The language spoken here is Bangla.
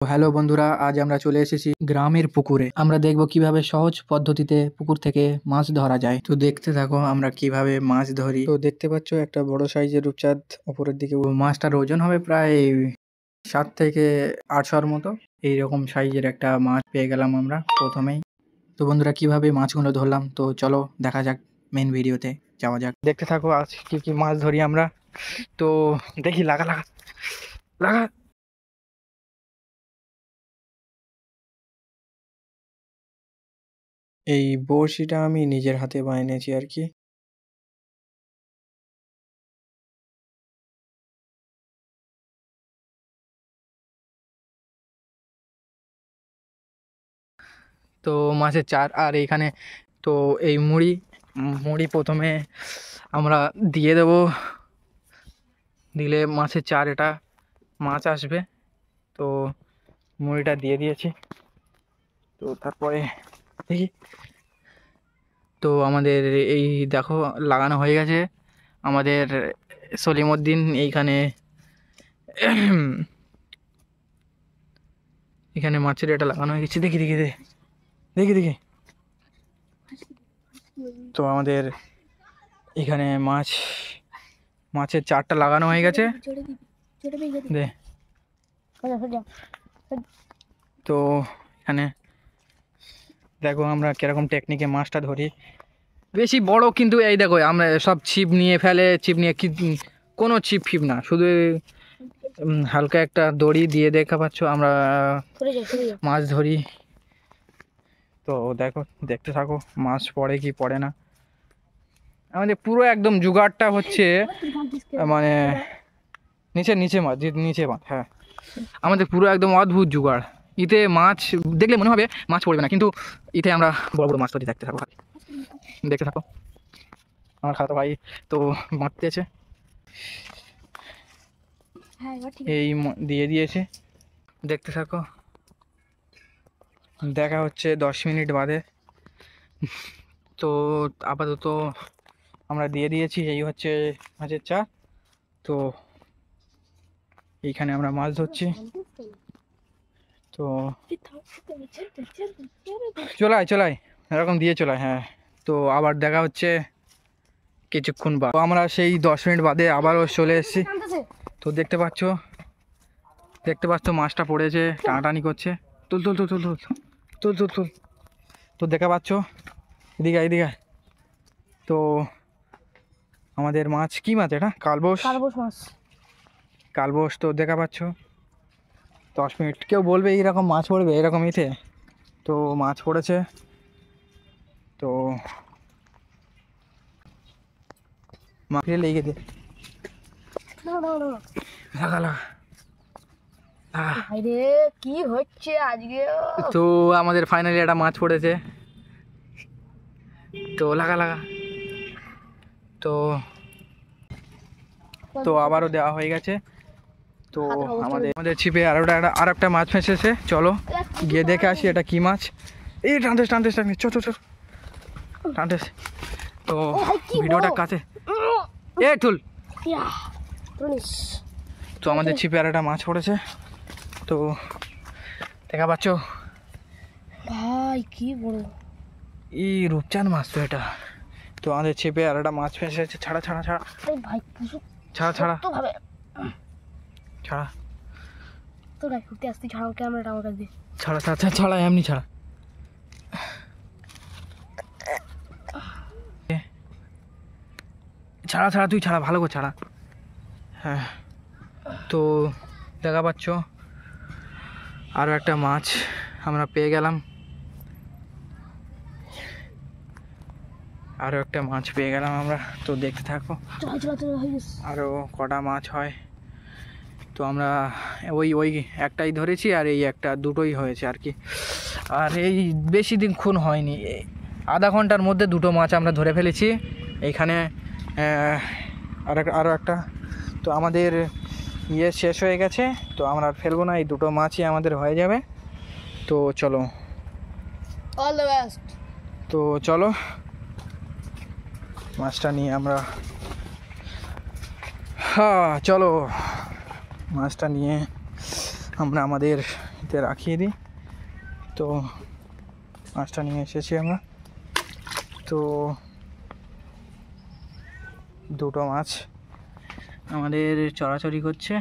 হ্যালো বন্ধুরা, আজ আমরা চলে এসেছি গ্রামের পুকুরে। আমরা দেখব কিভাবে সহজ পদ্ধতিতে পুকুর থেকে মাছ ধরা যায়। তো দেখতে থাকো আমরা কিভাবে মাছ ধরি। তো দেখতে পাচ্ছ একটা বড় সাইজের রূপচাঁদ উপরের দিকে। মাছটার ওজন হবে প্রায় 7 থেকে 800-র মতো। এইরকম সাইজের একটা মাছ পেয়ে গেলাম আমরা প্রথমেই। তো বন্ধুরা কিভাবে মাছগুলো ধরলাম, তো চলো দেখা যাক, মেন ভিডিওতে যাওয়া যাক। দেখতে থাকো আজ কি কি মাছ ধরি আমরা। তো দেখি, লাগা লাগা লাগা। এই বড়শিটা আমি নিজের হাতে বানিয়েছি আর কি। তো মাছের চার আর এইখানে তো এই মুড়ি মুড়ি প্রথমে আমরা দিয়ে দেব, দিলে মাছের চার এটা মাছ আসবে। তো মুড়িটা দিয়ে দিয়েছি। তো তারপরে দেখি, তো আমাদের এই দেখো লাগানো হয়ে গেছে আমাদের সলিমউদ্দিন এইখানে। এখানে মাছের এটা লাগানো হয়ে গেছে, দেখি দেখি দেখি দেখি। তো আমাদের এখানে মাছের চারটা লাগানো হয়ে গেছে। তো এখানে দেখো আমরা কিরকম টেকনিকে মাছটা ধরি। বেশি বড় কিন্তু এই দেখো আমরা সব ছিপ নিয়ে ফেলে, ছিপ নিয়ে কি কোনো ছিপ ফিপ না, শুধু হালকা একটা দড়ি দিয়ে দেখা পাচ্ছ আমরা মাছ ধরি। তো দেখো, দেখতে থাকো মাছ পড়ে কি পড়ে না। আমাদের পুরো একদম জুগাড়টা হচ্ছে মানে নিচে নিচে মাছ, হ্যাঁ আমাদের পুরো একদম অদ্ভুত জুগাড়। ইতে মাছ দেখলে মনে হবে মাছ পড়বে না, কিন্তু ইতে আমরা বড় বড় মাছ ধরি। দেখতে থাকো, দেখতে থাকো। আমার খাতো ভাই তো মারতেছে, এই দিয়ে দিয়েছে। দেখতে থাকো, দেখা হচ্ছে 10 মিনিট বাদে। তো আপাতত আমরা দিয়ে দিয়েছি, এই হচ্ছে মাছের চা। তো এইখানে আমরা মাছ ধরছি। তো চলাই এরকম দিয়ে চলাই, হ্যাঁ। তো আবার দেখা হচ্ছে কিছুক্ষণ বাদ। আমরা সেই 10 মিনিট বাদে আবারও চলে এসেছি। তো দেখতে পাচ্ছ মাছটা পড়েছে, টানাটানি করছে। তুল তুল তুল তুল তুল তুল তুল তুল। তো দেখা পাচ্ছ, এদিকে। তো আমাদের মাছ কি মাছ এটা? কালবোস মাছ, কালবোস। তো দেখা পাচ্ছ 10 মিনিট, কেউ বলবে এইরকম মাছ পড়বে এরকম ইতে, তো মাছ পড়েছে। তো মাছ লেগে দে লাগা। কি হচ্ছে আজকে? তো আমাদের ফাইনালি একটা মাছ পড়েছে। তো লাগা। তো আবারও দেওয়া হয়ে গেছে। তো আমাদের ছিপে আর একটা মাছ ফেঁসেছে। চলো গিয়ে দেখে আসি এটা কি মাছ। এই টানতেস টানতেস। তো ভিডিওটা কাছে এ তুল। তো আমাদের ছিপে আর একটা মাছ পড়েছে। তো দেখা পাচ্ছ ভাই কি বড়, এই রূপচাঁদ মাছ তো এটা। তো আমাদের ছিপে আর একটা মাছ ফেঁসেছে। ছাড়া ভাই ছাড়া তো গাই ঘুরতে আসতে ছাড়াও ক্যামেরাটা আমার কাছে দিয়ে। ছাড়া এমনি ছাড়া। তুই ছাড়া, ভালো করে ছাড়া। হ্যাঁ, তো দেখা পাচ্ছ আরও একটা মাছ আমরা পেয়ে গেলাম। আমরা। তো দেখতে থাকো আরও কটা মাছ হয়। তো আমরা ওই একটাই ধরেছি, আর এই দুটোই হয়েছে আর কি। আর এই বেশি দিনক্ষণ হয়নি, আধা ঘন্টার মধ্যে দুটো মাছ আমরা ধরে ফেলেছি এইখানে। আরও একটা। তো আমাদের শেষ হয়ে গেছে, তো আমরা ফেলবো না, এই দুটো মাছই আমাদের হয়ে যাবে। তো চলো, অল দ্য বেস্ট। তো চলো মাছটা নিয়ে আমরা চলো মাছটা নিয়ে আমরা আমাদের তে রাখিয়ে দিই। তো মাছটা নিয়ে এসেছি আমরা। তো দুটো মাছ আমাদের চড়াচড়ি করছে।